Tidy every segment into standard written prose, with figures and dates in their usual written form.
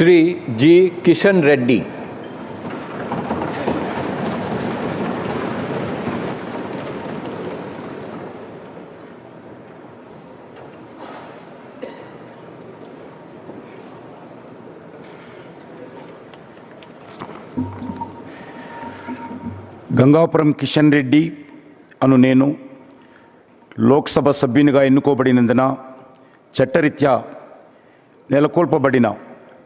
श्री जी किशन रेड्डी। గంగాపురం కిషన్ రెడ్డి అను నేను లోక్సభ సభ్యునిగా ఎన్నుకోబడినందున చట్టరీత్యా నెలకొల్పబడిన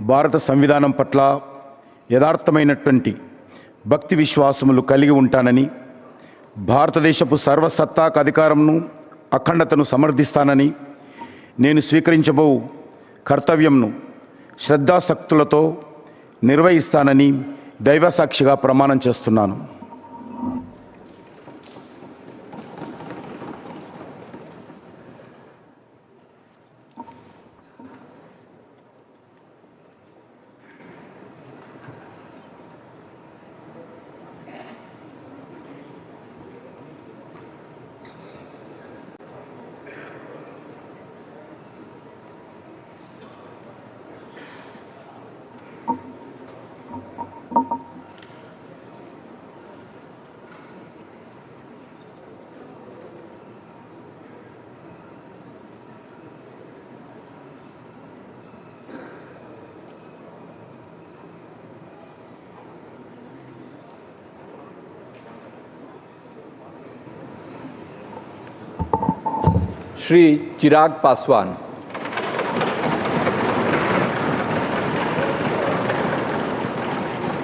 భారత సంవిధానం పట్ల యథార్థమైనటువంటి భక్తి విశ్వాసములు కలిగి ఉంటానని, భారతదేశపు సర్వసత్తాక అధికారంను అఖండతను సమర్థిస్తానని, నేను స్వీకరించబో కర్తవ్యంను శ్రద్ధాశక్తులతో నిర్వహిస్తానని దైవసాక్షిగా ప్రమాణం చేస్తున్నాను. श्री चिराग पासवान।